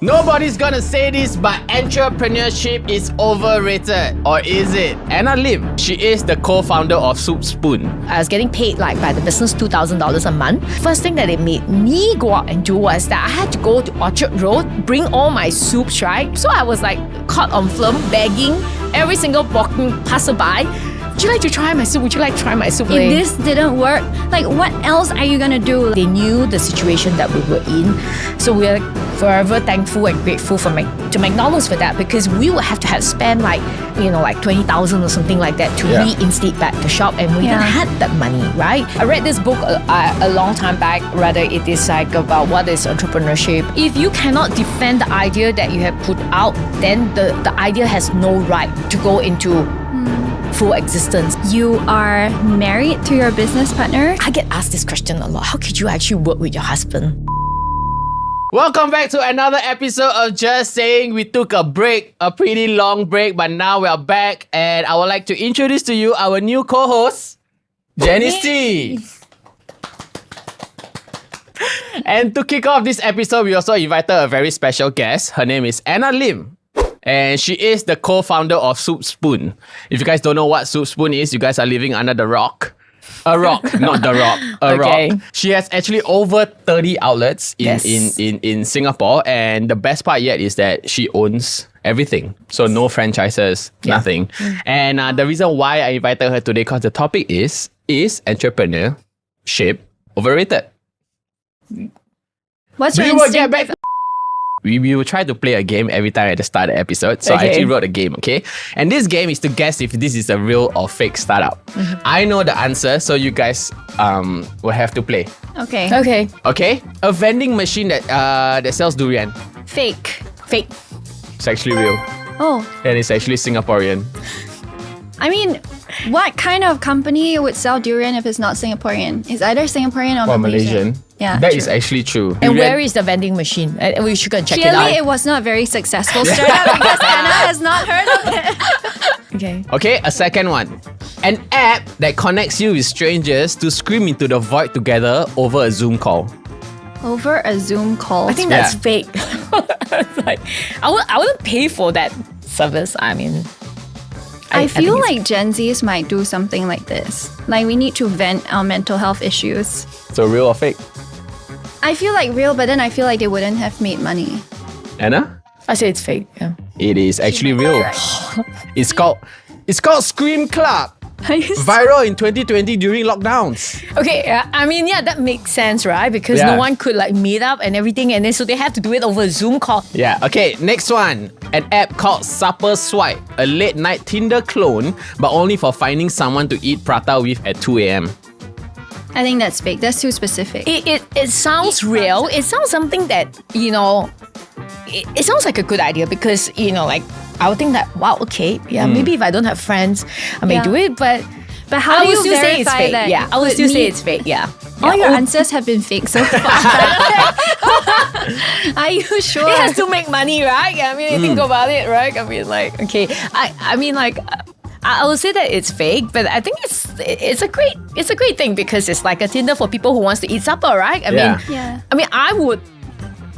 Nobody's gonna say this, but entrepreneurship is overrated. Or is it? Anna Lim, she is the co-founder of Soup Spoon. I was getting paid by the business $2,000 a month. First thing that it made me go out and do was that I had to go to Orchard Road, bring all my soups, right? So I was caught on film, begging every single walking passerby. Would you like to try my soup? Would you like to try my soup? If this didn't work, what else are you gonna do? They knew the situation that we were in. So we're forever thankful and grateful to Macdonalds for that, because we would have to spend $20,000 or something like that to reinstate back the shop, and we didn't have that money, right? I read this book a long time back, rather it is about what is entrepreneurship. If you cannot defend the idea that you have put out, then the idea has no right to go into full existence. You are married to your business partner? I get asked this question a lot. How could you actually work with your husband? Welcome back to another episode of Just Saying. We took a break, a pretty long break, but now we are back, and I would like to introduce to you our new co-host, Janice Tee. And to kick off this episode, we also invited a very special guest. Her name is Anna Lim. And she is the co-founder of Soup Spoon. If you guys don't know what Soup Spoon is, you guys are living under the rock. A rock, not the rock. A rock. She has actually over 30 outlets in Singapore. And the best part yet is that she owns everything. So no franchises, nothing. And the reason why I invited her today, because the topic is entrepreneurship overrated? What's your instinct? We will try to play a game every time at the start of the episode. So I actually wrote a game, okay? And this game is to guess if this is a real or fake startup. I know the answer, so you guys will have to play. Okay. Okay? A vending machine that sells durian. Fake. It's actually real. Oh. And it's actually Singaporean. I mean, what kind of company would sell durian if it's not Singaporean? It's either Singaporean or Malaysian. Yeah, that is actually true. And where is the vending machine? We should go and check it out. Clearly, it was not very successful startup because Anna has not heard of it. Okay, a second one. An app that connects you with strangers to scream into the void together over a Zoom call. Over a Zoom call? I think that's fake. I wouldn't pay for that service. I mean... I feel like Gen Zs might do something like this. We need to vent our mental health issues. So real or fake? I feel like real, but then I feel like they wouldn't have made money. Anna? I say it's fake, yeah. It is actually real. It's called Scream Club. Viral in 2020 during lockdowns. Okay, that makes sense, right? Because no one could meet up and everything, and then so they have to do it over a Zoom call. Yeah, okay, next one. An app called Supper Swipe, a late night Tinder clone, but only for finding someone to eat prata with at 2 a.m. I think that's fake. That's too specific. It sounds real. It sounds something that, it sounds like a good idea because, I would think that, wow, okay, maybe if I don't have friends, I may do it, but how do you say it's fake? that? Yeah, I would still say it's fake, yeah. All your answers have been fake so far. Are you sure? It has to make money, right? You think about it, right? I would say that it's fake, but I think it's a great thing because it's like a Tinder for people who wants to eat supper, right? I would.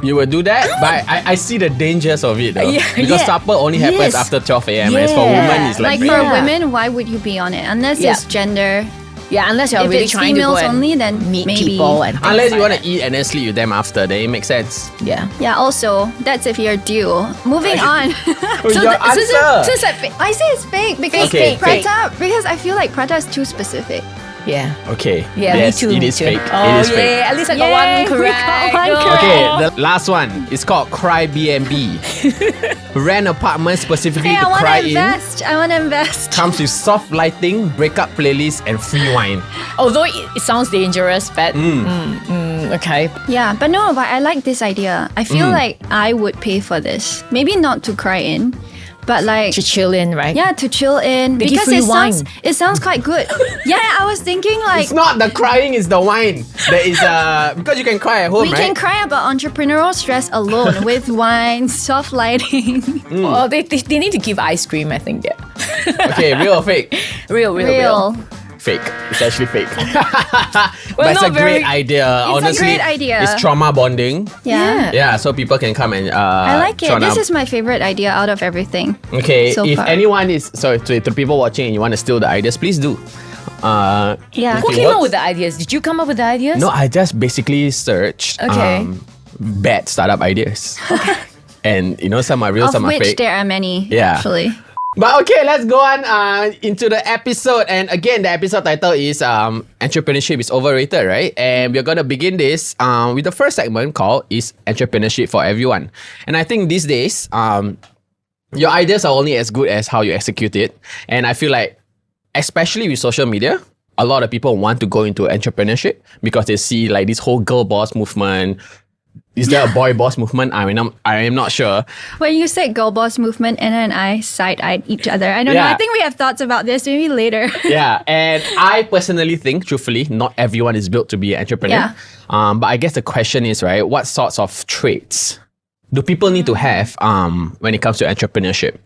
You would do that, but I see the dangers of it though. Because supper only happens after 12 a.m. As for women, it's for women, why would you be on it? Unless it's gender. Yeah, unless you're really trying to go and only, then meet maybe. people. And unless you want to eat and then sleep with them after, then it makes sense. Yeah. Yeah, also, that's if you're due. Moving on. Your answer. So it's fake. I say it's fake because prata, because I feel like prata is too specific. Yeah. Okay. Yeah, yes, me too. it is fake. Oh, it is fake. At least I got one correct. Okay, the last one is called Cry B&B. Rent apartment specifically to cry in. I want to invest. Comes with soft lighting, breakup playlists, and free wine. Although it sounds dangerous, but okay. Yeah, but I like this idea. I feel like I would pay for this. Maybe not to cry in, but to chill in, right? Yeah, to chill in. They because it sounds quite good. Yeah, I was thinking it's not the crying, it's the wine. There is because you can cry at home, we can cry about entrepreneurial stress alone with wine, soft lighting. Well, they need to give ice cream, I think. Yeah. Okay, real or fake? Real. fake. It's actually fake. But it's a great idea. Honestly, great idea. It's trauma bonding. Yeah. Yeah, so people can come and I like it. This is my favorite idea out of everything. Okay, so if far. anyone is to the people watching and you want to steal the ideas, please do. Yeah. if Who it came up works- with the ideas? Did you come up with the ideas? No, I just basically searched Okay. bad startup ideas. And some are real, Of some are which fake. there are many, Yeah. actually. But okay, let's go on into the episode. And again, the episode title is Entrepreneurship is Overrated, right? And we're going to begin this with the first segment called Is Entrepreneurship for Everyone? And I think these days, your ideas are only as good as how you execute it. And I feel like, especially with social media, a lot of people want to go into entrepreneurship because they see like this whole girl boss movement. Is there a boy boss movement? I am not sure. When you said girl boss movement, Anna and I side-eyed each other. I don't know. Yeah. I think we have thoughts about this maybe later. Yeah, and I personally think, truthfully, not everyone is built to be an entrepreneur. Yeah. But I guess the question is, right, what sorts of traits do people need to have when it comes to entrepreneurship?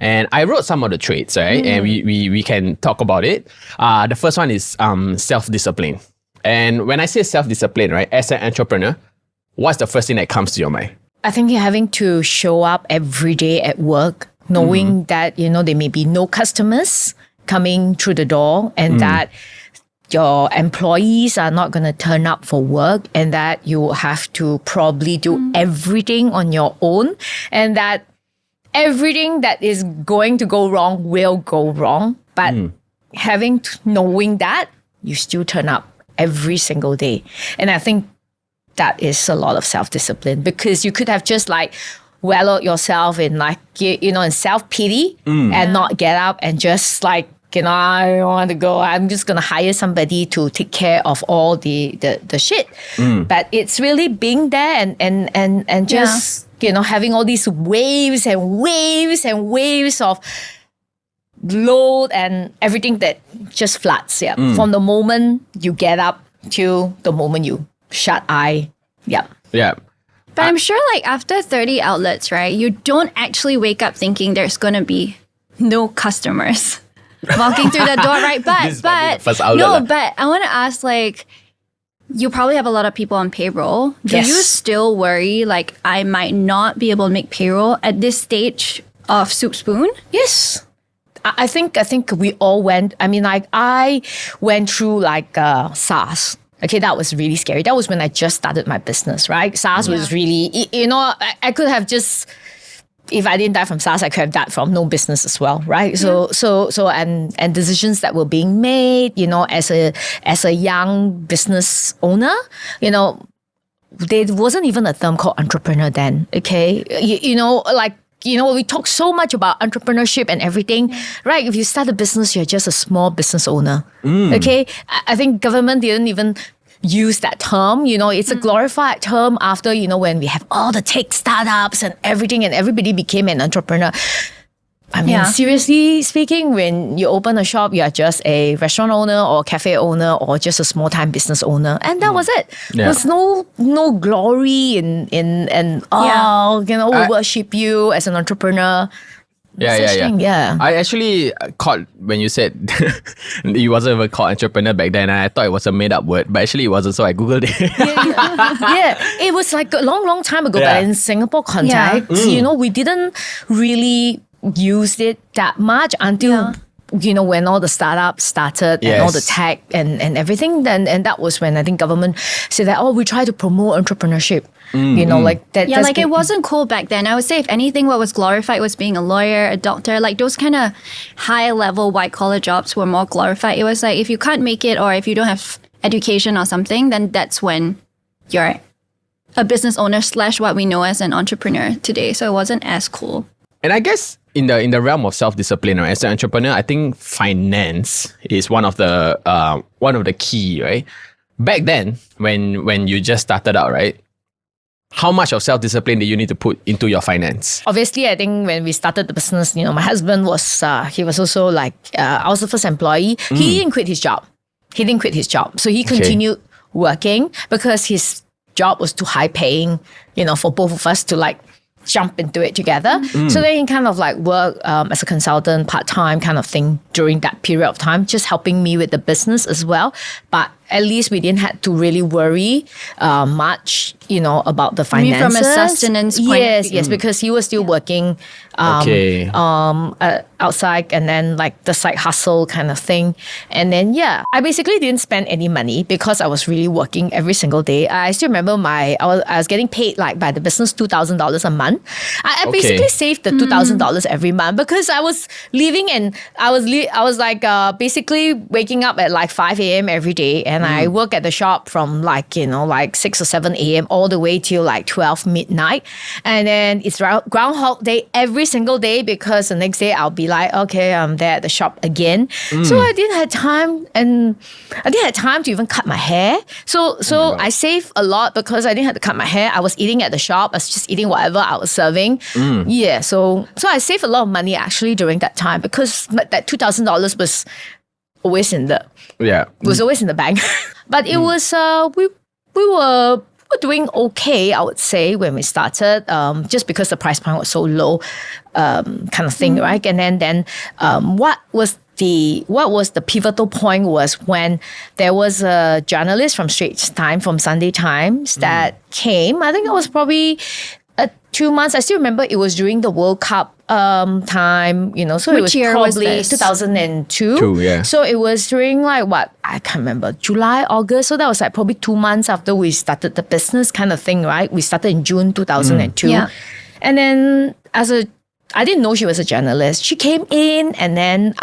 And I wrote some of the traits, right? And we can talk about it. The first one is self-discipline. And when I say self-discipline, right, as an entrepreneur, what's the first thing that comes to your mind? I think you're having to show up every day at work, knowing that, there may be no customers coming through the door and that your employees are not going to turn up for work and that you have to probably do everything on your own and that everything that is going to go wrong will go wrong. But knowing that, you still turn up every single day. And I think that is a lot of self-discipline because you could have just like wallowed yourself in in self-pity and not get up and just like, I don't want to go. I'm just going to hire somebody to take care of all the shit. But it's really being there and just, having all these waves and waves and waves of load and everything that just floods. Yeah. From the moment you get up till the moment you shut eye. Yeah. Yeah. But I'm sure like after 30 outlets, right, you don't actually wake up thinking there's going to be no customers walking through the door, right? This is probably the first outlet no, lah. but I want to ask like, you probably have a lot of people on payroll. Do Yes. you still worry like I might not be able to make payroll at this stage of Soup Spoon? Yes. I think we all went. I mean, like I went through like SARS. Okay, that was really scary. That was when I just started my business, right? SARS was really, I could have just, if I didn't die from SARS, I could have died from no business as well, right? So and decisions that were being made, as a young business owner, there wasn't even a term called entrepreneur then. Okay, we talk so much about entrepreneurship and everything, right? If you start a business, you're just a small business owner. Okay, I think government didn't even use that term. It's a glorified term after, when we have all the tech startups and everything and everybody became an entrepreneur. I mean, seriously speaking, when you open a shop, you are just a restaurant owner or cafe owner or just a small-time business owner. And that was it. Yeah. There's no glory in we worship you as an entrepreneur. Yeah. I actually caught when you said you wasn't even called entrepreneur back then. I thought it was a made-up word, but actually it wasn't, so I Googled it. Yeah, it was like a long time ago, Yeah. but in Singapore context, we didn't really use it that much until when all the startups started and all the Yes. tech and everything. And that was when I think government said that, we try to promote entrepreneurship. Like that. Yeah, that's like it wasn't cool back then. I would say if anything, what was glorified was being a lawyer, a doctor, like those kind of high level white collar jobs were more glorified. It was like if you can't make it or if you don't have education or something, then that's when you're a business owner / what we know as an entrepreneur today. So it wasn't as cool. And I guess in the realm of self-discipline, right, as an entrepreneur, I think finance is one of the key, right? Back then, when you just started out, right, how much of self-discipline do you need to put into your finance? Obviously, I think when we started the business, my husband was, he was also like, I was the first employee. He didn't quit his job. So he continued working because his job was too high paying, for both of us to like jump into it together. So then he kind of like worked as a consultant, part-time kind of thing during that period of time, just helping me with the business as well. But at least we didn't have to really worry much, about the I mean, finances. from a sustenance point of view. Yes, because he was still working outside, and then like the side hustle kind of thing. And then, I basically didn't spend any money because I was really working every single day. I still remember I was getting paid like by the business $2,000 a month. I basically saved the $2,000 every month because I was leaving, and I was like basically waking up at like 5 a.m. every day, and I work at the shop from like 6 or 7 a.m. all the way till like 12 midnight. And then it's Groundhog Day every single day, because the next day I'll be like, okay, I'm there at the shop again. So I didn't have time, and I didn't have time to even cut my hair. So I saved a lot because I didn't have to cut my hair. I was eating at the shop. I was just eating whatever I was serving. Yeah, so I saved a lot of money actually during that time, because that $2,000 was always in the was always in the bank. But it was we were doing okay, I would say, when we started, just because the price point was so low, kind of thing, right? And then what was the pivotal point was when there was a journalist from Straits Times, from Sunday Times, that came. I think it was probably 2 months. I still remember it was during the World Cup time, so it was year was probably this? 2002. So it was during like I can't remember, July, August. So that was like probably 2 months after we started the business kind of thing, right? We started in June 2002. And then I didn't know she was a journalist. She came in, and then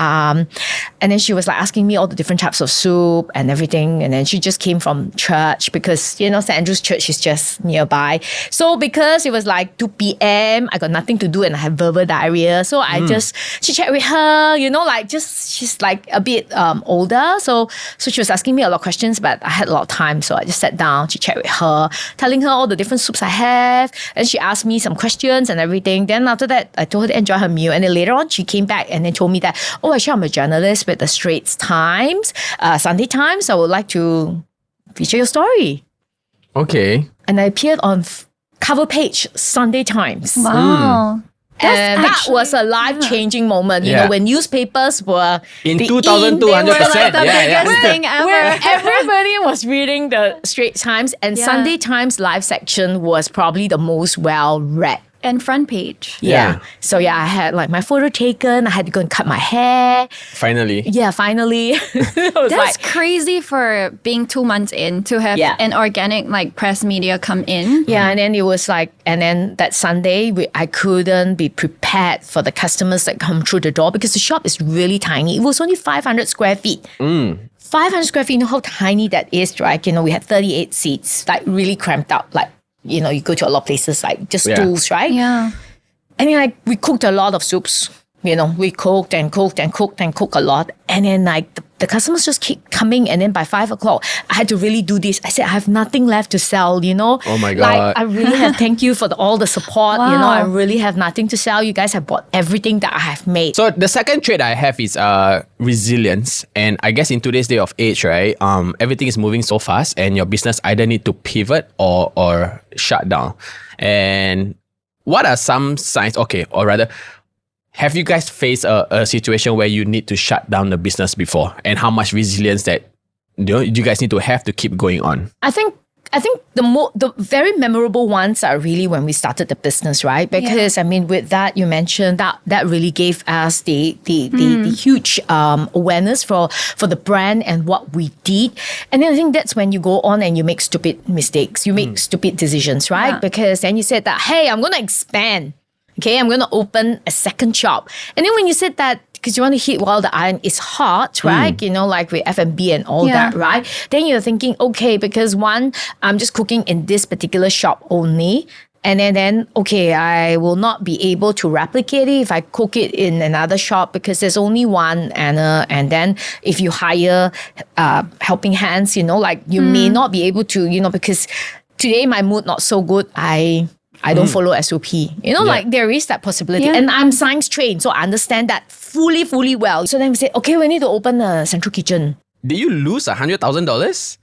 she was like asking me all the different types of soup and everything. And then she just came from church, because St. Andrew's Church is just nearby. So because it was like 2 p.m, I got nothing to do and I had verbal diarrhea. So I just chit-chat with her, she's like a bit older. So she was asking me a lot of questions, but I had a lot of time. So I just sat down, chit-chat with her, telling her all the different soups I have. And she asked me some questions and everything. Then after that, I told her to enjoy her meal. And then later on, she came back and then told me that, actually, I'm a journalist with the Straits Times, Sunday Times. I would like to feature your story. Okay. And I appeared on cover page Sunday Times. Wow. And that was a life-changing moment. You know, when newspapers were in the 2,200%. They were like the biggest thing ever. where everybody was reading the Straits Times, and Sunday Times live section was probably the most well-read. And front page. Yeah. So I had like my photo taken. I had to go and cut my hair. Finally. Yeah, finally. That's crazy for being 2 months in to have an organic like press media come in. Yeah, and then it was like, and then that Sunday, I couldn't be prepared for the customers that come through the door, because the shop is really tiny. It was only 500 square feet. 500 square feet, you know how tiny that is, right? We had 38 seats, like really cramped out, like, you go to a lot of places, like just stools, right? Yeah. And then we cooked a lot of soups. We cooked and cooked and cooked and cooked a lot. And then like the customers just keep coming. And then by 5 o'clock, I had to really do this. I said, I have nothing left to sell, Oh my God. Like I really have, thank you for all the support. Wow. I really have nothing to sell. You guys have bought everything that I have made. So the second trait I have is resilience. And I guess in today's day of age, right, everything is moving so fast, and your business either need to pivot or shut down. And what are some signs, or rather, have you guys faced a situation where you need to shut down the business before? And how much resilience that you guys need to have to keep going on? I think the very memorable ones are really when we started the business, right? Because I mean, with that you mentioned that really gave us the huge awareness for the brand and what we did. And then I think that's when you go on and you make stupid mistakes, you make stupid decisions, right? Yeah. Because then you said that, hey, I'm going to expand. Okay, I'm going to open a second shop. And then when you said that, because you want to hit while the iron is hot, right? Like with F&B and all that, right? Then you're thinking, okay, because one, I'm just cooking in this particular shop only. And then, okay, I will not be able to replicate it if I cook it in another shop, because there's only one Anna. And then if you hire helping hands, like you may not be able to, because today my mood not so good, I don't follow SOP. Like there is that possibility. Yeah. And I'm science trained, so I understand that fully well. So then we say, okay, we need to open a central kitchen. Did you lose $100,000?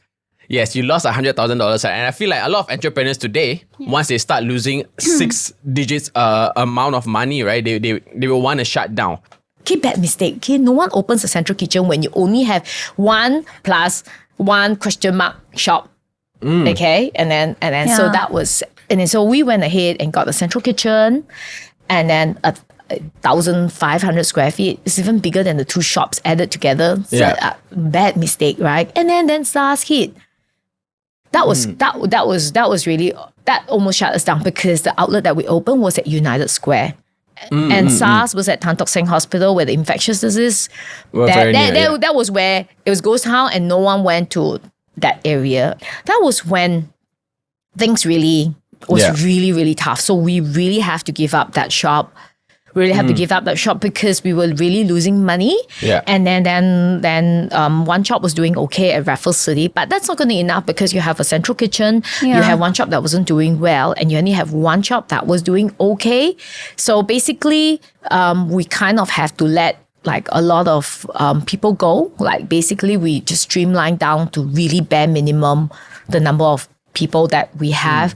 yes, you lost $100,000. And I feel like a lot of entrepreneurs today, once they start losing 6 digits amount of money, right, they will want to shut down. Okay, bad mistake. Okay, no one opens a central kitchen when you only have 1 plus 1 question mark shop. Okay, and then so that was, and then so we went ahead and got the central kitchen, and then 1,500 square feet. It's even bigger than the 2 shops added together. So, bad mistake, right? And then SARS hit. That was really, that almost shut us down because the outlet that we opened was at United Square. And SARS was at Tan Tock Seng Hospital where the infectious disease. That was where it was ghost town and no one went to that area. That was when things really really tough. So we really have to give up that shop. Because we were really losing money. Yeah. And then one shop was doing okay at Raffles City, but that's not going to be enough because you have a central kitchen, you have one shop that wasn't doing well, and you only have one shop that was doing okay. So basically, we kind of have to let like a lot of people go. Like basically, we just streamlined down to really bare minimum the number of people that we have.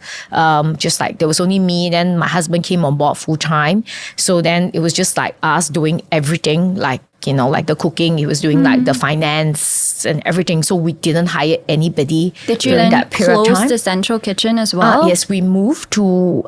Just like there was only me, then my husband came on board full time. So then it was just like us doing everything, like, you know, like the cooking, he was doing like the finance and everything. So we didn't hire anybody. Did you then close the central kitchen as well? Yes, we moved to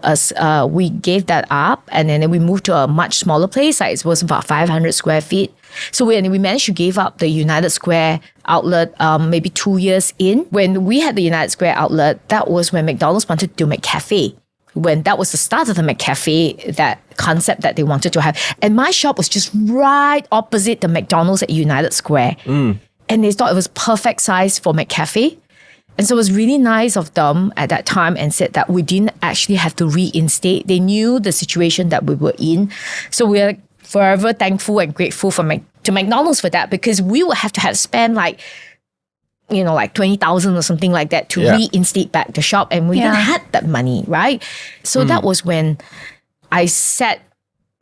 we gave that up, and then we moved to a much smaller place. Like it was about 500 square feet. So we managed to give up the United Square outlet maybe 2 years in. When we had the United Square outlet, that was when Macdonalds wanted to do McCafe. When that was the start of the McCafe, that concept that they wanted to have. And my shop was just right opposite the McDonald's at United Square. And they thought it was perfect size for McCafe. And so it was really nice of them at that time and said that we didn't actually have to reinstate. They knew the situation that we were in. So we are forever thankful and grateful to McDonald's for that, because we would have to have spent like 20,000 or something like that to reinstate back the shop, and we didn't have that money, right? So that was when I said,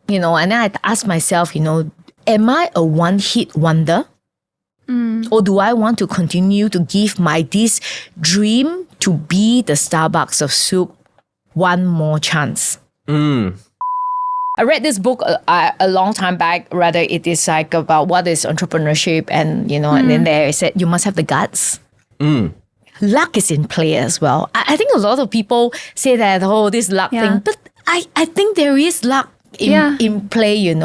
and then I asked myself, am I a one-hit wonder? Or do I want to continue to give this dream to be the Starbucks of soup one more chance? I read this book a long time back. Rather, it is like about what is entrepreneurship, and and then there it said you must have the guts. Luck is in play as well. I think a lot of people say that this luck thing, but I think there is luck in play, and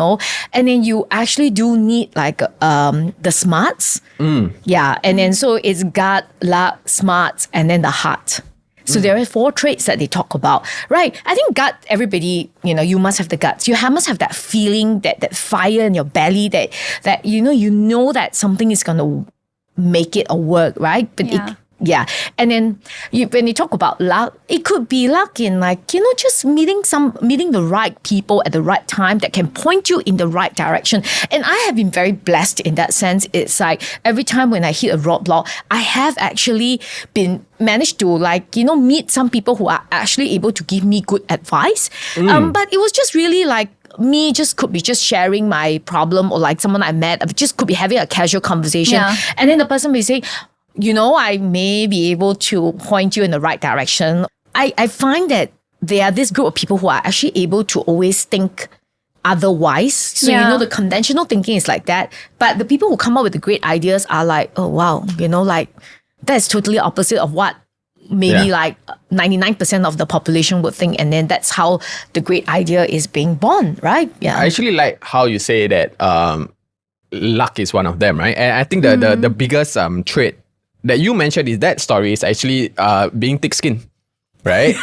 then you actually do need like the smarts. And then so it's gut, luck, smarts, and then the heart. So there are 4 traits that they talk about, right? I think gut, everybody, you must have the guts. You must have that feeling, that fire in your belly, that you know that something is going to make it or work, right? But and then when you talk about luck, it could be luck in just meeting the right people at the right time that can point you in the right direction. And I have been very blessed in that sense. It's like every time when I hit a roadblock, I have actually managed to meet some people who are actually able to give me good advice. But it was just really like me could be sharing my problem, or like someone I met, I just could be having a casual conversation. And then the person may say, I may be able to point you in the right direction. I find that there are this group of people who are actually able to always think otherwise. So, the conventional thinking is like that. But the people who come up with the great ideas are like, oh, wow, that's totally opposite of what maybe 99% of the population would think. And then that's how the great idea is being born, right? Yeah. I actually like how you say that luck is one of them, right? And I think the biggest trait that you mentioned is that story is actually being thick-skinned, right?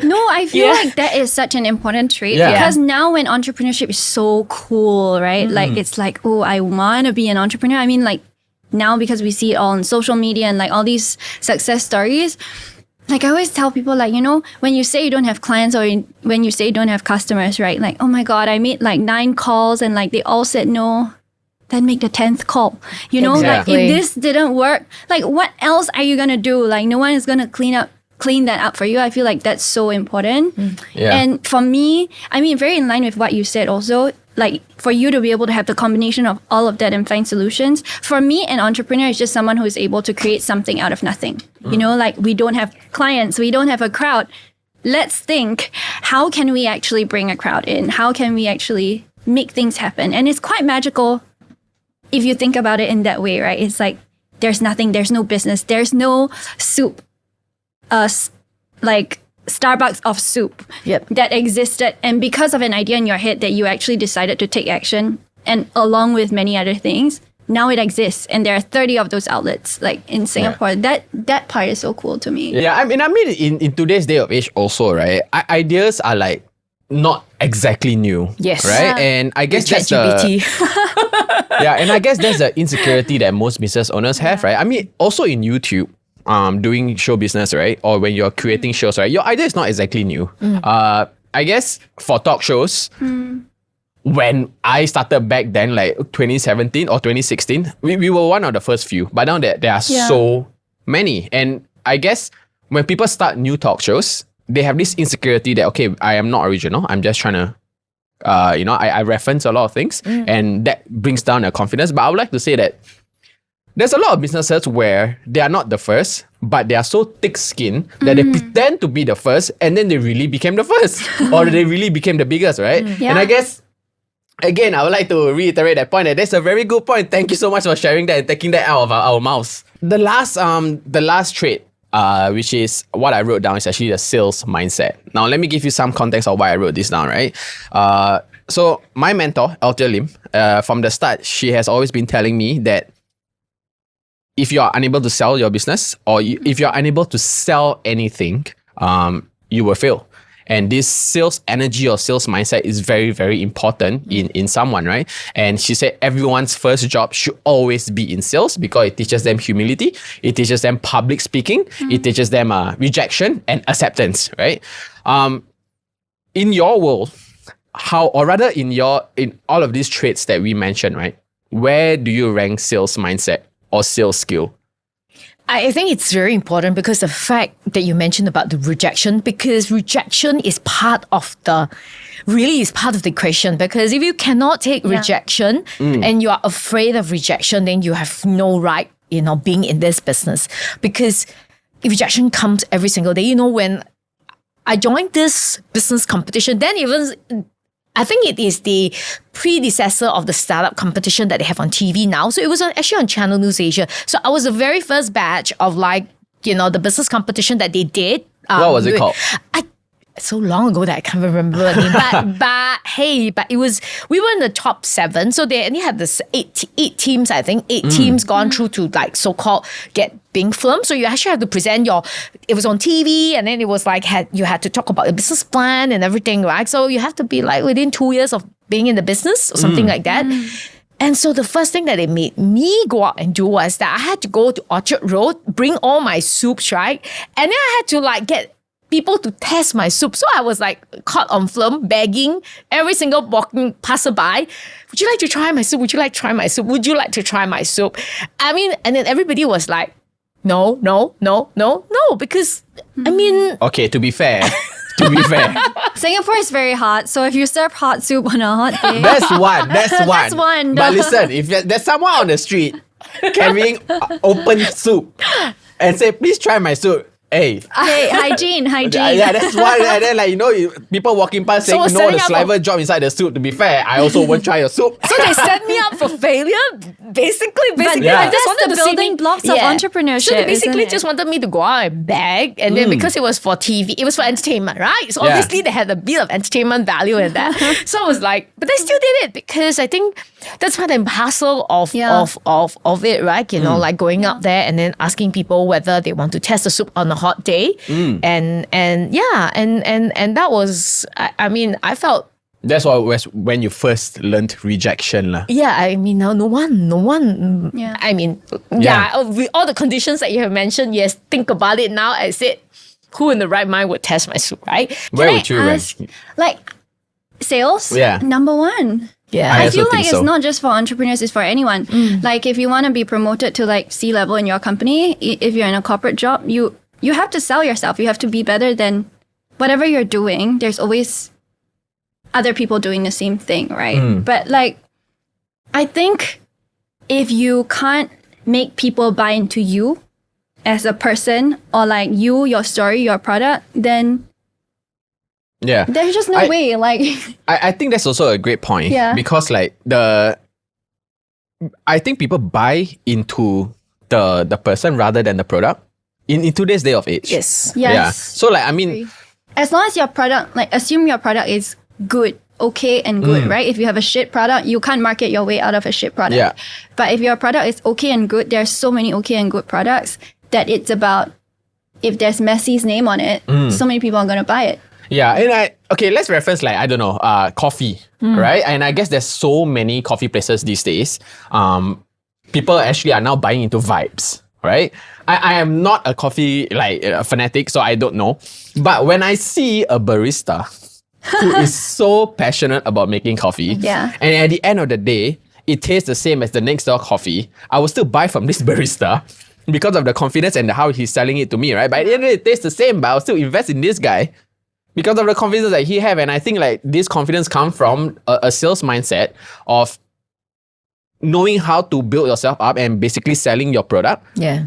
No, I feel like that is such an important trait because now when entrepreneurship is so cool, right? Like it's like, oh, I want to be an entrepreneur. I mean, like now because we see it all on social media and like all these success stories, like I always tell people like, when you say you don't have clients or when you say you don't have customers, right? Like, oh my God, I made like 9 calls and like they all said no. Then make the 10th call. Like if this didn't work, like what else are you gonna do? Like no one is gonna clean clean that up for you. I feel like that's so important. Yeah. And for me, I mean, very in line with what you said also, like for you to be able to have the combination of all of that and find solutions. For me, an entrepreneur is just someone who is able to create something out of nothing. You know, like we don't have clients, we don't have a crowd. Let's think, how can we actually bring a crowd in? How can we actually make things happen? And it's quite magical if you think about it in that way, right? It's like there's nothing, there's no business, there's no soup, like Starbucks of soup that existed. And because of an idea in your head that you actually decided to take action, and along with many other things, now it exists. And there are 30 of those outlets like in Singapore. That part is so cool to me. Yeah, I mean, in today's day of age also, right? Ideas are like not exactly new. Yes. Right? Yeah. And I guess that's ChatGPT. yeah, and I guess that's the insecurity that most business owners have, right? I mean, also in YouTube, doing show business, right? Or when you're creating shows, right? Your idea is not exactly new. I guess for talk shows, when I started back then, like 2017 or 2016, we were one of the first few. But now there are so many. And I guess when people start new talk shows, they have this insecurity that, okay, I am not original. I'm just trying to, I reference a lot of things. And that brings down their confidence. But I would like to say that there's a lot of businesses where they are not the first, but they are so thick-skinned that they pretend to be the first, and then they really became the first. Or they really became the biggest, right? And I guess, again, I would like to reiterate that point. That's a very good point. Thank you so much for sharing that and taking that out of our mouths. The last trait, which is what I wrote down, is actually the sales mindset. Now, let me give you some context of why I wrote this down, right? So my mentor, Althea Lim, from the start, she has always been telling me that if you are unable to sell your business, or if you're unable to sell anything, you will fail. And this sales energy or sales mindset is very, very important in someone, right? And she said everyone's first job should always be in sales because it teaches them humility, it teaches them public speaking, it teaches them rejection and acceptance, right? In your world, in all of these traits that we mentioned, right? Where do you rank sales mindset or sales skill? I think it's very important because the fact that you mentioned about the rejection, because rejection is part of the equation. Because if you cannot take rejection and you are afraid of rejection, then you have no right, being in this business. Because rejection comes every single day. When I joined this business competition, then even I think it is the predecessor of the startup competition that they have on TV now. So it was actually on Channel News Asia. So I was the very first batch of the business competition that they did. What was it called? So long ago that I can't remember the name. But we were in the top 7. So they only had this eight teams, I think. 8 teams gone through to so-called being filmed. So you actually have to present it was on TV, and then it was you had to talk about the business plan and everything, right? So you have to be within 2 years of being in the business or something like that. And so the first thing that they made me go out and do was that I had to go to Orchard Road, bring all my soups, right? And then I had to get people to test my soup. So I was caught on film, begging every single walking passerby, would you like to try my soup? Would you like to try my soup? Would you like to try my soup? I mean, and then everybody was like, no, because Okay, to be fair, Singapore is very hot, so if you serve hot soup on a hot day, that's one. That's one. But listen, if there's someone on the street carrying open soup and say, please try my soup, hey, hygiene. Yeah, that's why. And then, people walking past saying, So no, the setting up saliva drop inside the soup. To be fair, I also won't try your soup. so they set me up for failure. Basically, Yeah. I just That's wanted the to see building me- blocks of entrepreneurship, So they basically isn't it? just wanted me to go out and beg, and then because it was for TV, it was for entertainment, right? So obviously they had a bit of entertainment value in that. So I was like, but they still did it because I think that's part and parcel of it, right? Going up there and then asking people whether they want to test the soup on a hot day, and that was, I felt. That's what was when you first learned rejection. Yeah, no one. Yeah. With all the conditions that you have mentioned, yes, think about it now. I said, who in the right mind would test my soup, right? Where Can would you I rank? ask, sales? Yeah. Number 1. Yeah. I I also feel think like so. it's not just for entrepreneurs, it's for anyone. If you want to be promoted to C-level in your company, if you're in a corporate job, you have to sell yourself. You have to be better than whatever you're doing. There's always other people doing the same thing, right? But like, I think if you can't make people buy into you as a person, or like you, your story, your product, then there's just no way. Like, I think that's also a great point. Yeah. Because like I think people buy into the person rather than the product in today's day of age. Yes. Yeah. So like, I mean, as long as your product, like, assume your product is good, okay, and good, right? If you have a shit product, you can't market your way out of a shit product. Yeah. But if your product is okay and good, there's so many okay and good products that it's about, if there's Messi's name on it, so many people are going to buy it. yeah. And let's reference like, I don't know, coffee, right? And I guess there's so many coffee places these days. People actually are now buying into vibes, right? I am not a coffee fanatic, so I don't know. But when I see a barista who is so passionate about making coffee, and at the end of the day, it tastes the same as the next door coffee, I will still buy from this barista because of the confidence and how he's selling it to me, right? But at the end of the day, it tastes the same, but I'll still invest in this guy because of the confidence that he have. And I think like this confidence comes from a sales mindset of knowing how to build yourself up and basically selling your product. Yeah.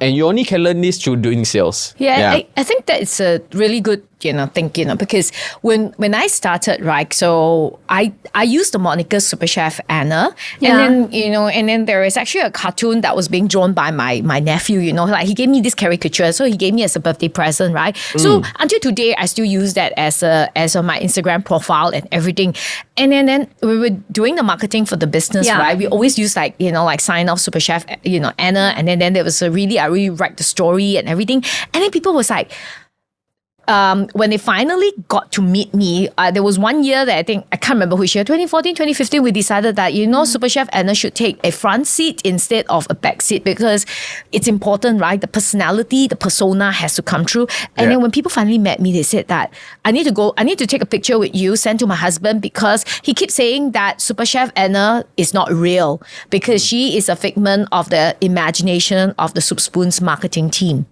And you only can learn this through doing sales. Yeah. I think that it's a really good, thing, because when I started, right, so I used the moniker Super Chef Anna. And then, and then there is actually a cartoon that was being drawn by my nephew, like he gave me this caricature. So he gave me as a birthday present, right? So until today, I still use that as on my Instagram profile and everything. And then we were doing the marketing for the business, right? We always use like sign off Super Chef, Anna. And then there was I really write the story and everything. And then people was like, when they finally got to meet me, there was 1 year that I can't remember which year, 2014, 2015, we decided that, Super Chef Anna should take a front seat instead of a back seat because it's important, right? The personality, the persona has to come through. And then when people finally met me, they said that I need to take a picture with you, send to my husband because he keeps saying that Super Chef Anna is not real because she is a figment of the imagination of the Soup Spoon's marketing team.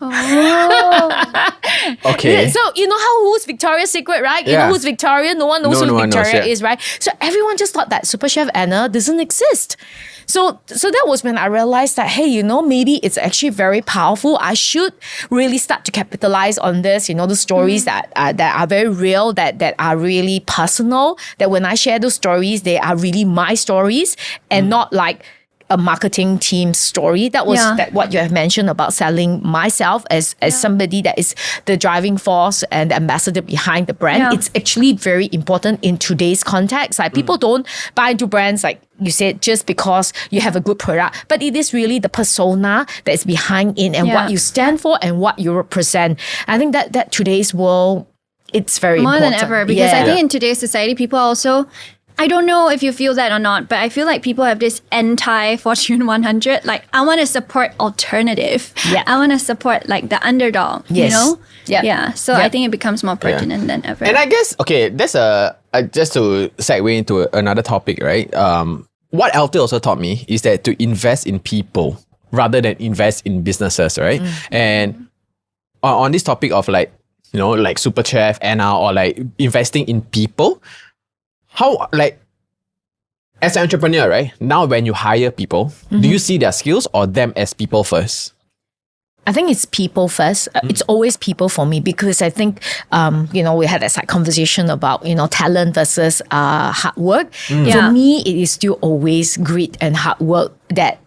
Oh. Okay. So you know who's Victoria's Secret, right? You know who's Victoria? No one knows who Victoria is, right? So everyone just thought that Super Chef Anna doesn't exist. So that was when I realized that, hey, maybe it's actually very powerful. I should really start to capitalize on this, the stories that are very real, that are really personal, that when I share those stories, they are really my stories and not like a marketing team story. That was what you have mentioned about selling myself as somebody that is the driving force and the ambassador behind the brand. Yeah. It's actually very important in today's context. Like people don't buy into brands like you said just because you have a good product, but it is really the persona that is behind it and what you stand for and what you represent. I think that today's world, it's very more important. than ever because I think in today's society, people also, I don't know if you feel that or not, but I feel like people have this anti-Fortune 100. Like, I want to support alternative. Yeah. I want to support like the underdog, Yeah. So I think it becomes more pertinent than ever. And I guess, that's just to segue into another topic, right? What Alta also taught me is that to invest in people rather than invest in businesses, right? And on this topic of like, like Super Chef, Anna, or like investing in people, how, like, as an entrepreneur, right? Now when you hire people, do you see their skills or them as people first? I think it's people first. It's always people for me because I think, we had that side conversation about, talent versus hard work. For me, it is still always grit and hard work that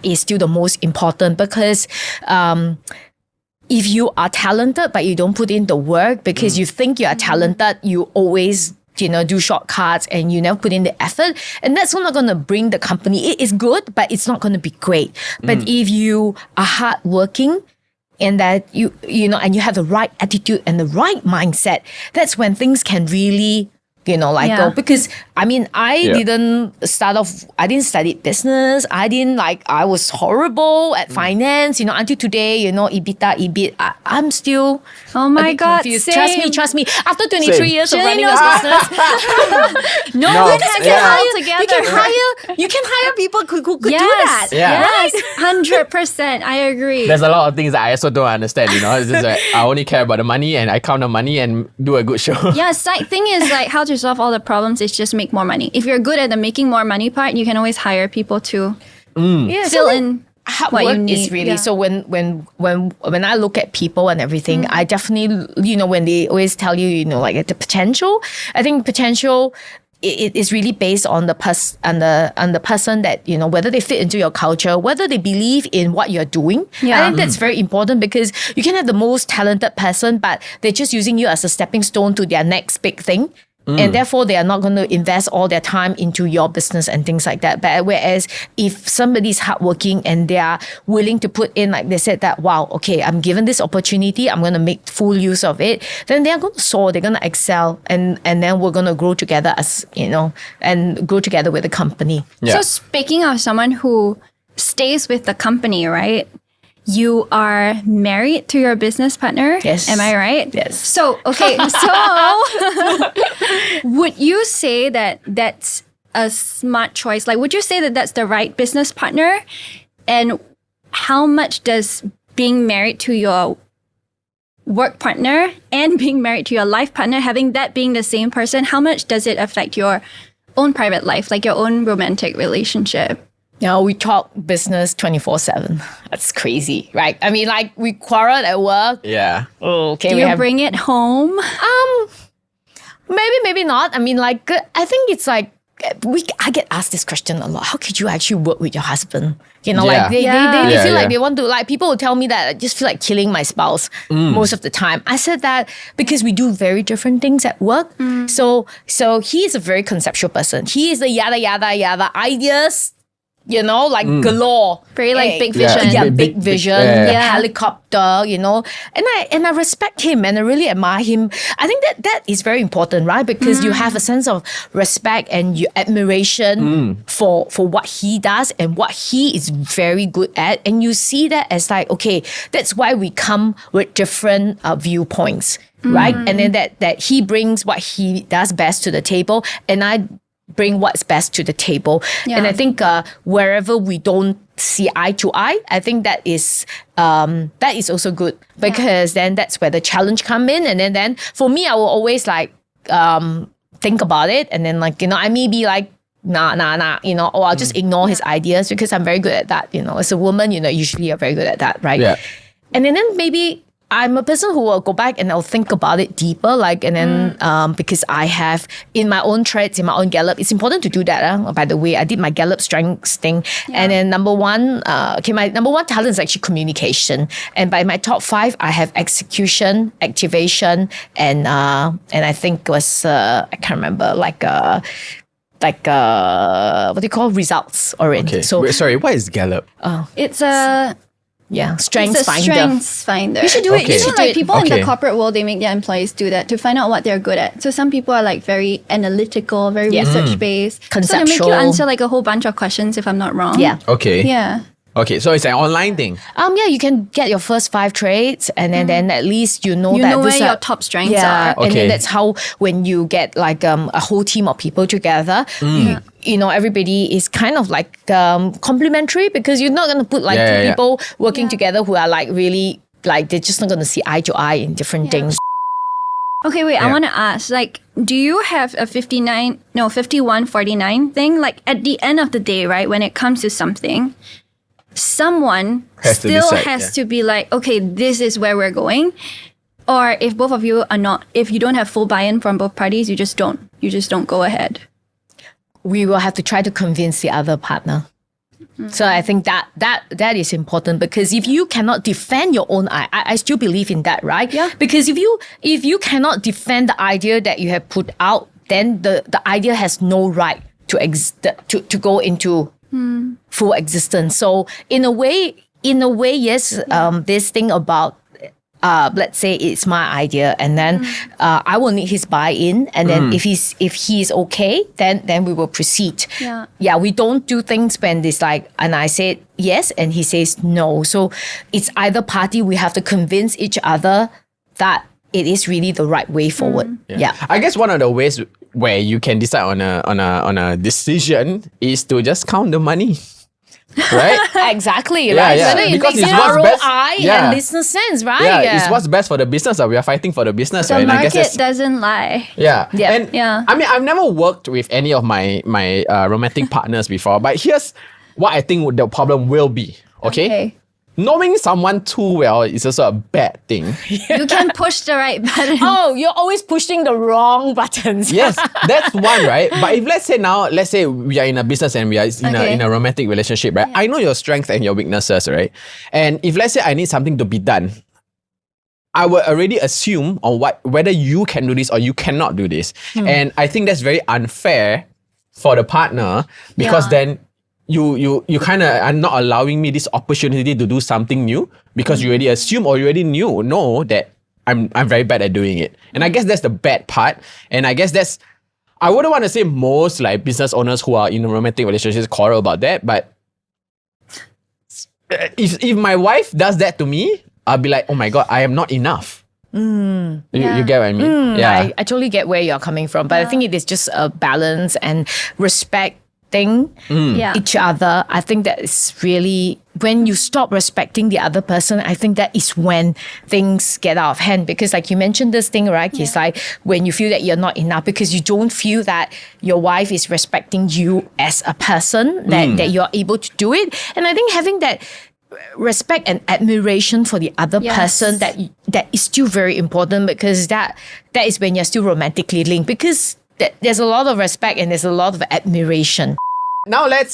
is still the most important because if you are talented but you don't put in the work because you think you are talented, you always do shortcuts and you never put in the effort. And that's not going to bring the company. It is good, but it's not going to be great. But if you are hardworking and that and you have the right attitude and the right mindset, that's when things can really go, because I didn't start off, I didn't study business. I was horrible at finance, until today, EBITDA, EBIT, I'm still Oh my God, confused. same. Trust me. After 23 Same. years of Jenny running a knows business, No, No, one can get yeah. all together. you can hire people who could do Yes, that. Yeah. yes, 100%. I agree. There's a lot of things that I also don't understand, It's just like, I only care about the money and I count the money and do a good show. Yeah, thing is like how to solve all the problems is just make more money. If you're good at the making more money part, you can always hire people to Yeah, fill in hard what work you need. is really Yeah. so when I look at people and everything, I definitely when they always tell you like the potential, I think potential it is really based on the person that whether they fit into your culture, whether they believe in what you're doing. Yeah. I think that's very important, because you can have the most talented person, but they're just using you as a stepping stone to their next big thing. And therefore, they are not going to invest all their time into your business and things like that. But whereas if somebody's hardworking and they are willing to put in, like they said that, wow, okay, I'm given this opportunity, I'm going to make full use of it, then they are going to soar, they're going to excel, and then we're going to grow together and grow together with the company. Yeah. So speaking of someone who stays with the company, right? You are married to your business partner. Yes. Am I right? Yes. So, okay. Would you say that that's a smart choice? Like, would you say that that's the right business partner? And how much does being married to your work partner and being married to your life partner, having that being the same person, how much does it affect your own private life, like your own romantic relationship? We talk business 24/7. That's crazy, right? I mean, like, we quarrel at work. Yeah. Oh, okay. Do you bring it home? Maybe not. I mean, like, I think it's like, I get asked this question a lot. How could you actually work with your husband? Like they Yeah, feel like yeah. they want to, like, people will tell me that I just feel like killing my spouse most of the time. I said that because we do very different things at work. So he is a very conceptual person. He is a yada, yada, yada ideas, galore. Very, like, big Yeah. vision. Yeah, Big- big big- vision, yeah. helicopter, and I respect him and I really admire him. I think that is very important, right? Because you have a sense of respect and admiration for what he does and what he is very good at, and you see that as like, okay, that's why we come with different viewpoints, right? And then that he brings what he does best to the table, and I bring what's best to the table. Yeah. And I think wherever we don't see eye to eye, I think that is also good, because then that's where the challenge come in. And then for me, I will always like think about it, and then I may be like, nah, or I'll just ignore his ideas, because I'm very good at that. As a woman, usually you're very good at that, right? Yeah. And then maybe I'm a person who will go back and I'll think about it deeper, because I have in my own traits, in my own Gallup, it's important to do that. By the way, I did my Gallup strengths thing, and then number one talent is actually communication, and by my top 5, I have execution, activation, and I think it was I can't remember, what do you call, results oriented. Okay. So Wait, sorry, what is Gallup? It's a strengths finder. strengths finder. You should do it. Okay. You So should do like it. people in Okay. the corporate world, they make their employees do that to find out what they're good at. So some people are like very analytical, very research based. So they make you Conceptual. answer like a whole bunch of questions, if I'm not wrong. Yeah. Okay. Yeah. Okay, so it's an online thing. You can get your first 5 traits, and then at least you know You that know where these your are, top strengths yeah, are. and Okay. then that's how, when you get like a whole team of people together, everybody is kind of like complementary, because you're not going to put like Yeah, two yeah. people working together who are like really, like, they're just not going to see eye to eye in different things. Okay, wait, I Yeah. want to ask, like, do you have a 51-49 thing? Like, at the end of the day, right, when it comes to something, someone Has to still decide, has yeah. to be like, okay, this is where we're going. Or if both of you are not, if you don't have full buy-in from both parties, you just don't go ahead. We will have to try to convince the other partner. So I think that is important, because if you cannot defend your own, I still believe in that, right? Yeah. Because if you cannot defend the idea that you have put out, then the idea has no right to go into full existence. So in a way, yes, this thing about let's say it's my idea, and then I will need his buy-in, and then if he's okay, then we will proceed. Yeah, we don't do things when it's like, and I said yes and he says no. So it's either party, we have to convince each other that it is really the right way forward. Yeah. I guess one of the ways where you can decide on a decision is to just count the money. Right? Exactly, Yeah, right? yeah. Whether it Because makes it's what's ROI best. and business sense, right? Yeah, it's what's best for the business. We are fighting for the business. The right? And I guess market that's, doesn't lie. yeah. Yeah. And Yeah. I mean, I've never worked with any of my romantic partners before, but here's what I think the problem will be. Okay? Knowing someone too well is also a bad thing. You can push the right button. Oh, you're always pushing the wrong buttons. Yes, that's one, right? But if let's say we are in a business and we are in a romantic relationship, right? I know your strengths and your weaknesses, right? And if let's say I need something to be done, I will already assume on whether you can do this or you cannot do this. And I think that's very unfair for the partner because then you kind of are not allowing me this opportunity to do something new because you already assume or you already know that I'm very bad at doing it. And I guess that's the bad part. And I guess I wouldn't want to say most like business owners who are in romantic relationships quarrel about that, but if my wife does that to me, I'll be like, oh my God, I am not enough. You get what I mean? I totally get where you're coming from, but I think it is just a balance and respecting each other. I think that is really, when you stop respecting the other person, I think that is when things get out of hand. Because like you mentioned this thing, right? It's like when you feel that you're not enough because you don't feel that your wife is respecting you as a person, that you're able to do it. And I think having that respect and admiration for the other person, that is still very important, because that is when you're still romantically linked, because there's a lot of respect and there's a lot of admiration. Now let's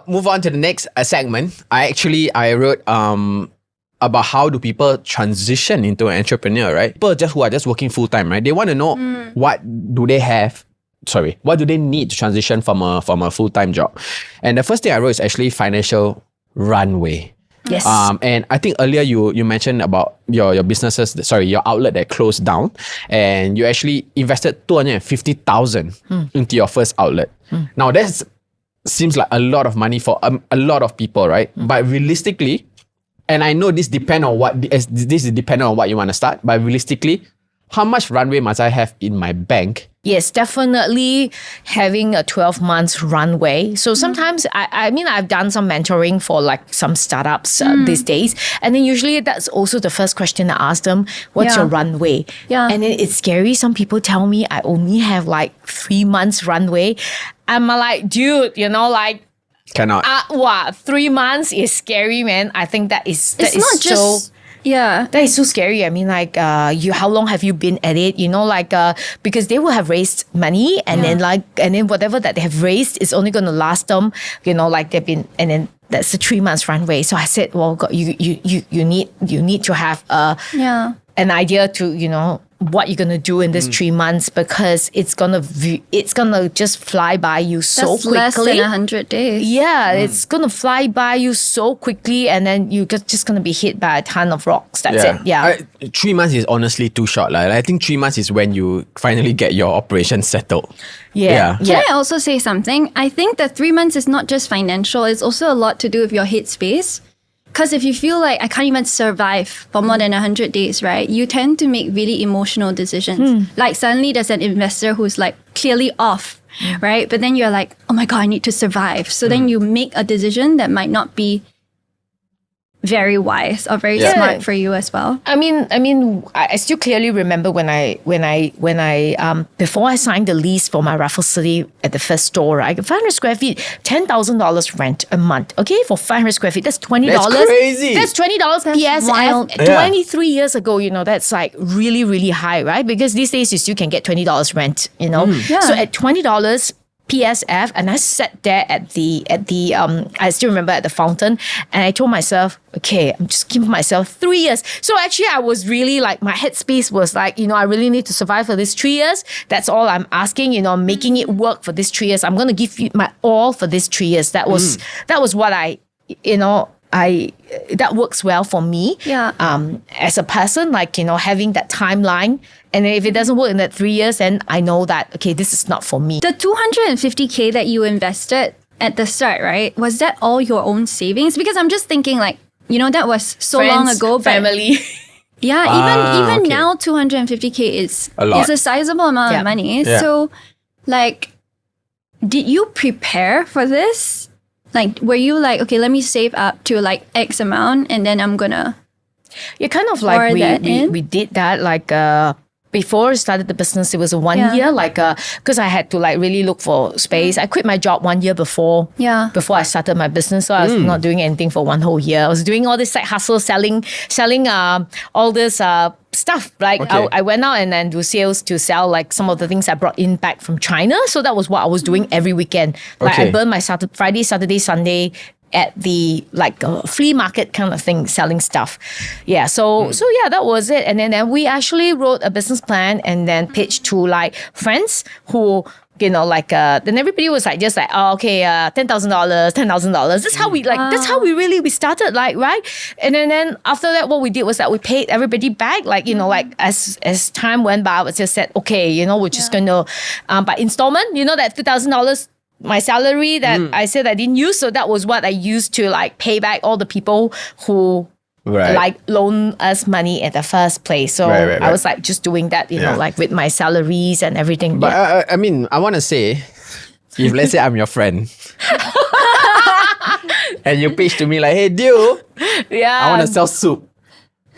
move on to the next segment. I wrote about how do people transition into an entrepreneur, right? People who are just working full time, right? They want to know what do they need to transition from a full time job. And the first thing I wrote is actually financial runway. Yes. And I think earlier you mentioned about your outlet that closed down, and you actually invested 250,000 into your first outlet. Now that seems like a lot of money for a lot of people, right? But realistically, and I know this is dependent on what you want to start, but realistically, how much runway must I have in my bank? Yes, definitely having a 12 months runway. So sometimes, I mean, I've done some mentoring for like some startups these days. And then usually that's also the first question I ask them, what's your runway? Yeah. And then it's scary. Some people tell me I only have like 3 months runway. I'm like, dude, Cannot. 3 months is scary, man. I think that is that is so scary. I mean, like, how long have you been at it? Because they will have raised money, and then whatever that they have raised is only going to last them. They've been, and then that's a 3 months runway. So I said, well, God, you need to have an idea to what you're gonna do in this 3 months, because it's gonna just fly by you so quickly. Less than 100 days. Yeah, it's gonna fly by you so quickly, and then you're just gonna be hit by a ton of rocks. That's it. Yeah. 3 months is honestly too short. I think 3 months is when you finally get your operation settled. Yeah. Can I also say something? I think that 3 months is not just financial, it's also a lot to do with your headspace. Because if you feel like I can't even survive for more than 100 days, right? You tend to make really emotional decisions. Like suddenly there's an investor who's like clearly off, right? But then you're like, oh my God, I need to survive. So then you make a decision that might not be very wise or very smart for you as well. I mean, I still clearly remember when I before I signed the lease for my Raffles City at the first store, right? 500 square feet, $10,000 rent a month. Okay, for 500 square feet, that's $20. That's crazy. That's $20 PSF. wild. 23 years ago, that's like really, really high, right? Because these days you still can get $20 rent, So at $20 PSF, and I sat there at the I still remember at the fountain, and I told myself, okay, I'm just giving myself 3 years. So actually I was really like, my headspace was like, I really need to survive for these 3 years. That's all I'm asking, making it work for these 3 years. I'm going to give you my all for these 3 years. That was what I that works well for me. Yeah. As a person, like, having that timeline. And then if it doesn't work in that 3 years, then I know that, okay, this is not for me. The 250K that you invested at the start, right? Was that all your own savings? Because I'm just thinking like, that was so long Friends, ago. But family. yeah, even okay. now 250K is A lot. is a sizable amount of money. Yeah. So like, did you prepare for this? Like, were you like, okay, let me save up to like X amount and then I'm gonna Yeah, kind of pour like that in? we did that like before I started the business. It was a 1 Yeah. year, like because I had to like really look for space. I quit my job 1 year before I started my business, so I was not doing anything for 1 whole year. I was doing all this side hustle, selling all this stuff. Like Okay. I went out and then do sales to sell like some of the things I brought in back from China. So that was what I was doing every weekend. Like Okay. I burned my Friday, Saturday, Sunday at the like flea market kind of thing, selling stuff. Yeah, so yeah, that was it. And then we actually wrote a business plan and then pitched to like friends who, then everybody was like just like, oh, okay, $10,000. That's how we we started, like, right? And then after that, what we did was that we paid everybody back, like, like as time went by, I was just said, okay, we're just gonna by installment, that $2,000 my salary that I said I didn't use. So that was what I used to like pay back all the people who like loan us money at the first place. So Right. I was like just doing that, like with my salaries and everything. But I mean, I want to say, if let's say I'm your friend and you pitch to me like, hey, dude, I want to sell soup.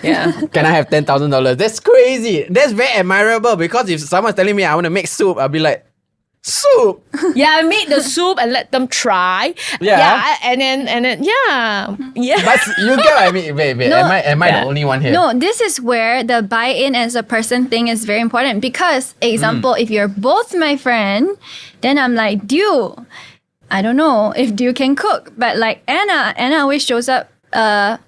Yeah. Can I have $10,000? That's crazy. That's very admirable, because if someone's telling me I want to make soup, I'll be like, soup? Yeah, I made the soup and let them try. Yeah. And then yeah. But you get what I mean? Wait. No. Am I the only one here? No, this is where the buy-in as a person thing is very important. Because, example, if you're both my friend, then I'm like, dude, I don't know if Dew can cook. But like Anna always shows up on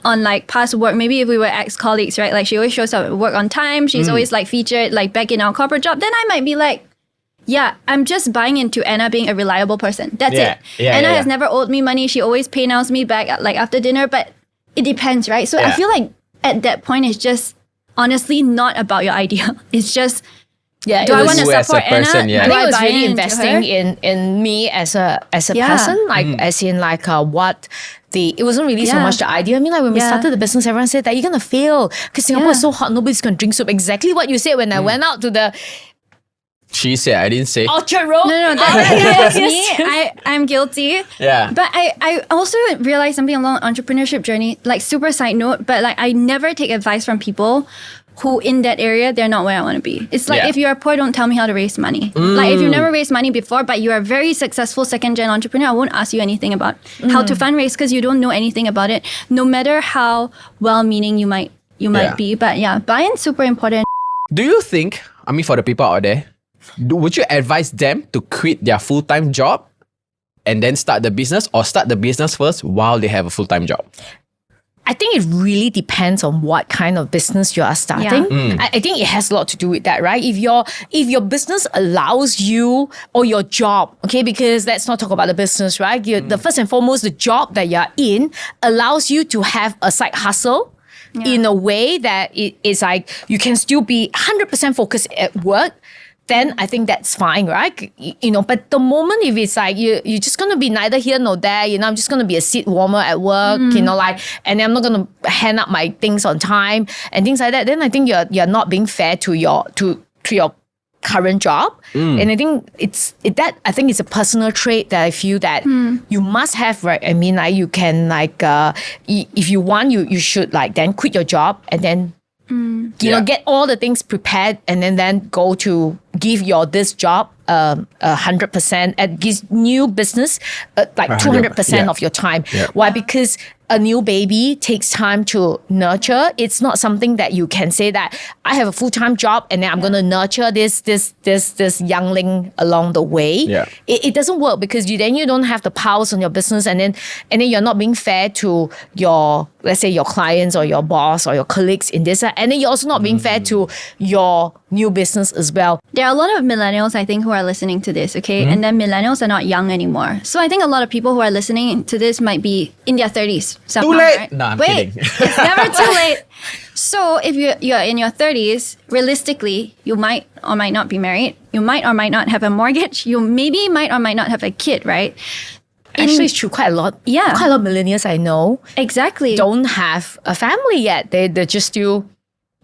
like past work. Maybe if we were ex-colleagues, right? Like she always shows up at work on time. She's always like featured like back in our corporate job. Then I might be like, yeah, I'm just buying into Anna being a reliable person. That's it. Anna has never owed me money. She always PayNows me back like after dinner. But it depends, right? So I feel like at that point, it's just honestly not about your idea. It's just, do I want to support Anna? I think it was really investing in in me as a person, like as in like what it wasn't really so much the idea. I mean, like when we started the business, everyone said that you're gonna fail because Singapore is so hot, nobody's gonna drink soup. Exactly what you said when I went out to the She said, I didn't say. Orchard Road. No, that's me. I'm guilty. Yeah. But I also realized something along entrepreneurship journey, like super side note, but like I never take advice from people who in that area, they're not where I want to be. It's like, if you're poor, don't tell me how to raise money. Like if you never raised money before, but you are a very successful second-gen entrepreneur, I won't ask you anything about how to fundraise because you don't know anything about it, no matter how well-meaning you might be. But yeah, buy-in super important. Do you think, I mean, for the people out there, would you advise them to quit their full-time job and then start the business, or start the business first while they have a full-time job? I think it really depends on what kind of business you are starting. I think it has a lot to do with that, right? If your business allows you, or your job, okay, because let's not talk about the business, right? The first and foremost, the job that you're in allows you to have a side hustle in a way that it is like you can still be 100% focused at work. Then I think that's fine, right? But the moment if it's like you're just gonna be neither here nor there, I'm just gonna be a seat warmer at work, and I'm not gonna hand up my things on time and things like that, then I think you're not being fair to your current job. And I think I think it's a personal trait that I feel that you must have, right? I mean, like you can if you want, you should then quit your job and then get all the things prepared and then go to give this job 100% and give new business 200% of your time. Why? Because a new baby takes time to nurture. It's not something that you can say that I have a full-time job and then I'm going to nurture this youngling along the way. It doesn't work because you don't have the pulse on your business, and then you're not being fair to your, let's say, your clients or your boss or your colleagues in this, and then you're also not being fair to your new business as well. There are a lot of millennials, I think, who are listening to this, okay? And then millennials are not young anymore. So I think a lot of people who are listening to this might be in their 30s. Somehow, Too late. Right? No, I'm Wait, kidding. it's never too late. So if you're in your 30s, realistically, you might or might not be married. You might or might not have a mortgage. You maybe might or might not have a kid, right? Actually, it's true. Quite a lot. Yeah. Quite a lot of millennials I know Exactly. don't have a family yet. They're just still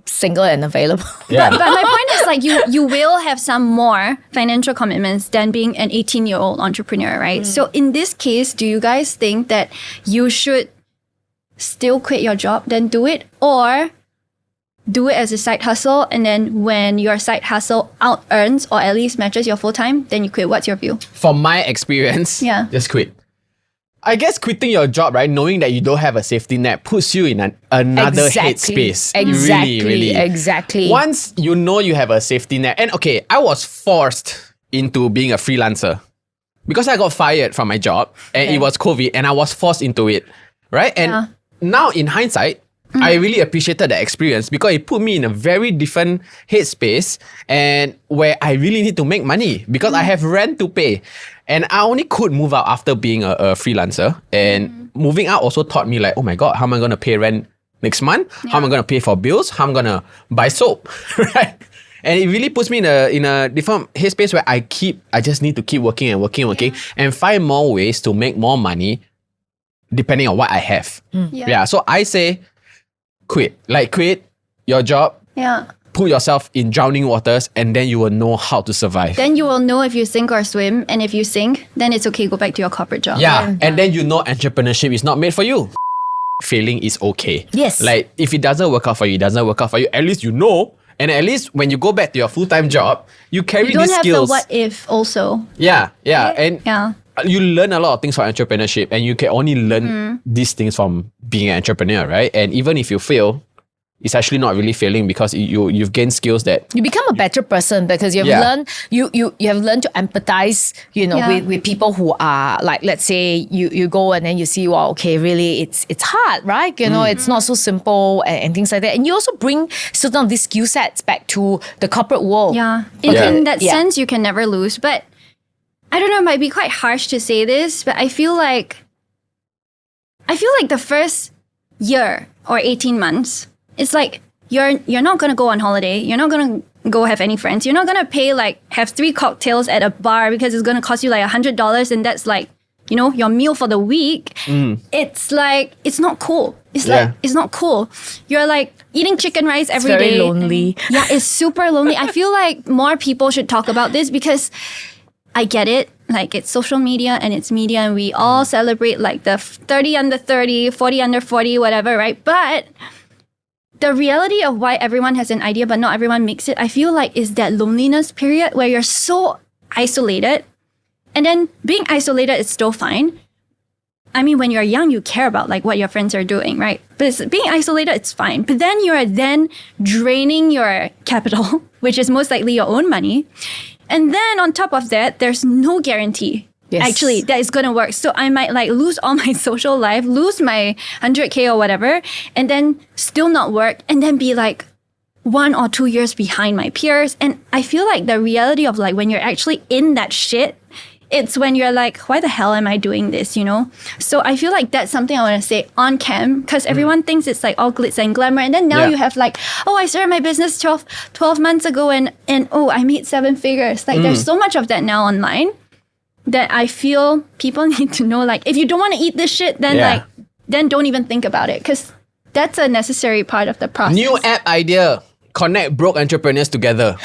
single and available. Yeah. But my point is like you will have some more financial commitments than being an 18-year-old entrepreneur, right? So in this case, do you guys think that you should still quit your job, then do it? Or do it as a side hustle, and then when your side hustle out earns or at least matches your full time, then you quit? What's your view? From my experience, Yeah. just quit. I guess quitting your job, right, knowing that you don't have a safety net, puts you in another headspace. Exactly. Once you know you have a safety net, and okay, I was forced into being a freelancer because I got fired from my job and it was COVID and I was forced into it, right? And now in hindsight, I really appreciated the experience because it put me in a very different headspace and where I really need to make money because I have rent to pay. And I only could move out after being a freelancer. And moving out also taught me like, oh my God, how am I going to pay rent next month? How am I going to pay for bills? How am I going to buy soap? Right? And it really puts me in a different headspace where I just need to keep working and find more ways to make more money depending on what I have. Yeah. So I say, quit your job. Yeah. Put yourself in drowning waters and then you will know how to survive. Then you will know if you sink or swim. And if you sink, then it's okay, go back to your corporate job. Yeah. And then you know entrepreneurship is not made for you. Failing is okay. Yes. Like if it doesn't work out for you, it doesn't work out for you. At least you know. And at least when you go back to your full-time job, you carry You don't these have skills. the what if also. Yeah. And Yeah. you learn a lot of things from entrepreneurship and you can only learn these things from being an entrepreneur, right? And even if you fail, it's actually not really failing because you've gained skills that You become a better person because you've learned you have learned to empathize, with people who are like, let's say you go and then you see, well, okay, really it's hard, right? It's not so simple and things like that. And you also bring certain of these skill sets back to the corporate world. Yeah. In that sense, you can never lose. But I don't know, it might be quite harsh to say this, but I feel like the first year or 18 months, it's like you're not gonna go on holiday. You're not gonna go have any friends. You're not gonna pay have 3 cocktails at a bar because it's gonna cost you like $100 and that's like, your meal for the week. It's like, it's not cool. It's like, it's not cool. You're like eating chicken rice every day. Very lonely. Yeah, it's super lonely. I feel like more people should talk about this because I get it. Like it's social media and it's media and we all celebrate like the 30 under 30, 40 under 40, whatever, right? But the reality of why everyone has an idea but not everyone makes it, I feel like is that loneliness period where you're so isolated. And then being isolated is still fine. I mean, when you're young, you care about like what your friends are doing, right? But being isolated, it's fine. But then you're draining your capital, which is most likely your own money. And then on top of that, there's no guarantee. Yes. Actually, that is going to work. So I might like lose all my social life, lose my 100K or whatever, and then still not work, and then be like 1 or 2 years behind my peers. And I feel like the reality of like when you're actually in that shit, it's when you're like, why the hell am I doing this, So I feel like that's something I want to say on cam because everyone thinks it's like all glitz and glamour. And then now you have like, oh, I started my business 12 months ago and oh, I made 7 figures. Like there's so much of that now online that I feel people need to know, like, if you don't want to eat this shit, then then don't even think about it because that's a necessary part of the process. new app idea. Connect broke entrepreneurs together.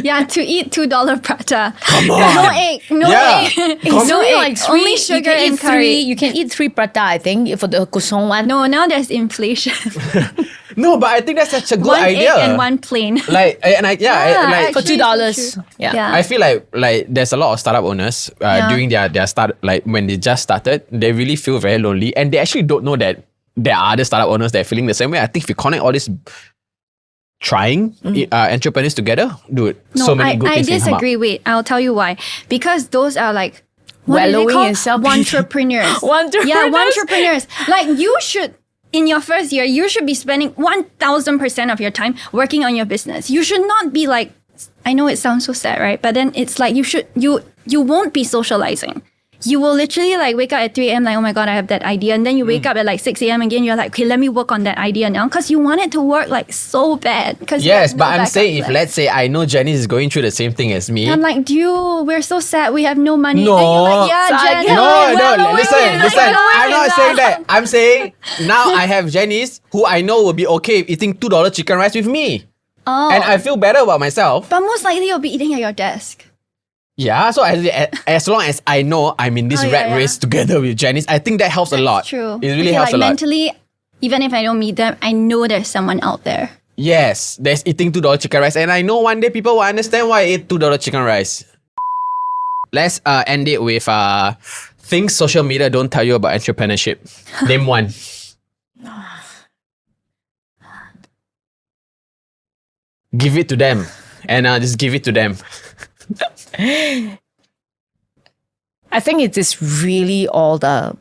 Yeah, to eat $2 prata. Come on. No egg. No egg. It's No only egg. like 3, Only sugar you can and eat curry. 3. You can eat 3 prata, I think, for the kusong one. No, now there's inflation. No, but I think that's such a good 1 idea. egg and 1 plain. Like, and I, like For Actually, $2. true. Yeah. I feel like there's a lot of startup owners during their start, like when they just started, they really feel very lonely and they actually don't know that there are other startup owners that are feeling the same way. I think if you connect all this entrepreneurs together, dude, No, so many good I things can come up. disagree. Wait, I'll tell you why. Because those are like, what do they Wallowing call? in self- Entrepreneurs. Entrepreneurs. Yeah, entrepreneurs. Like you should, in your first year, you should be spending 1000% of your time working on your business. You should not be like, I know it sounds so sad, right? But then it's like you won't be socializing. You will literally like wake up at 3 a.m. like, oh my God, I have that idea. And then you wake up at like 6 a.m. again. You're like, okay, let me work on that idea now. Because you want it to work like so bad. Yes, but I'm saying if let's say I know Janice is going through the same thing as me. I'm like, dude, we're so sad. We have no money. No. And you're like, yeah, Janice. No, listen. I'm not saying that. I'm saying now I have Janice who I know will be okay eating $2 chicken rice with me. Oh. And I feel better about myself. But most likely you'll be eating at your desk. Yeah, so as long as I know I'm in this race together with Janice, I think that helps a lot. True. It really helps a lot. Mentally, even if I don't meet them, I know there's someone out there. Yes, there's eating $2 chicken rice. And I know one day people will understand why I ate $2 chicken rice. Let's end it with things social media don't tell you about entrepreneurship. Name one. Give it to them. And just give it to them. I think it is really all the,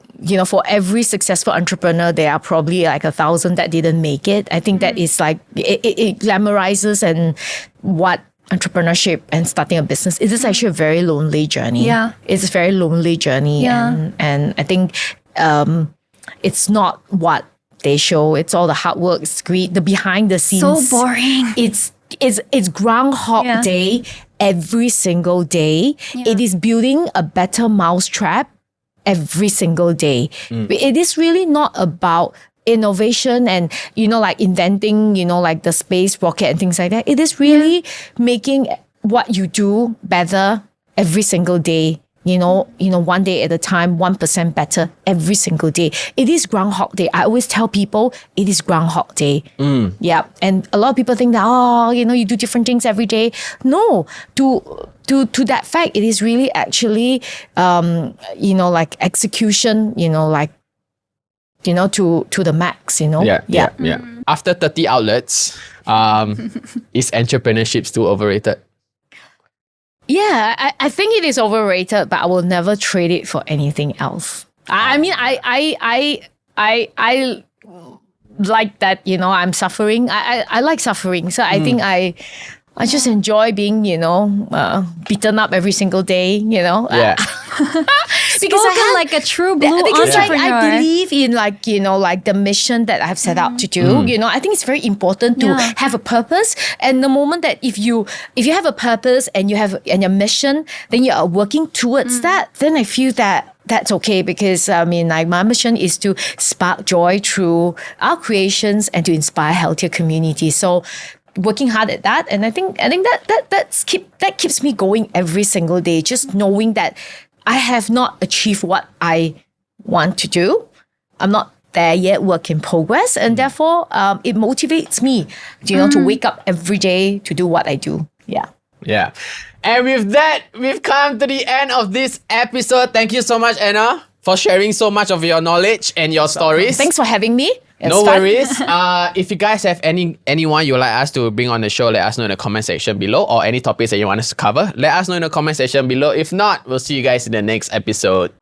for every successful entrepreneur, there are probably like 1,000 that didn't make it. I think that is like, it glamorizes and what entrepreneurship and starting a business, it is actually a very lonely journey. Yeah. It's a very lonely journey. Yeah. And I think it's not what they show. It's all the hard work, it's great, the behind the scenes. So boring. It's Groundhog Day every single day. Yeah. It is building a better mousetrap every single day. It is really not about innovation and, like inventing, like the space rocket and things like that. It is really making what you do better every single day. One day at a time, 1% better every single day. It is Groundhog Day. I always tell people it is Groundhog Day. Yeah. And a lot of people think that, you do different things every day. No, to that fact, it is really actually, like execution, to the max, Yeah. After 30 outlets, is entrepreneurship still overrated? Yeah, I think it is overrated, but I will never trade it for anything else. I mean, I like that, I'm suffering. I like suffering. So I think I just enjoy being, beaten up every single day, Yeah. Because Spoken like a true blue because entrepreneur. I believe in like the mission that I've set out to do. I think it's very important to have a purpose. And the moment that if you have a purpose and you have your mission, then you are working towards that, then I feel that that's okay, because my mission is to spark joy through our creations and to inspire healthier communities. So working hard at that, and I think that keeps me going every single day, just knowing that I have not achieved what I want to do. I'm not there yet, work in progress, and therefore it motivates me, to wake up every day to do what I do. Yeah. Yeah. And with that, we've come to the end of this episode. Thank you so much, Anna, for sharing so much of your knowledge and your stories. Thanks for having me. No worries. If you guys have anyone you would like us to bring on the show, let us know in the comment section below, or any topics that you want us to cover, let us know in the comment section below. If not, we'll see you guys in the next episode.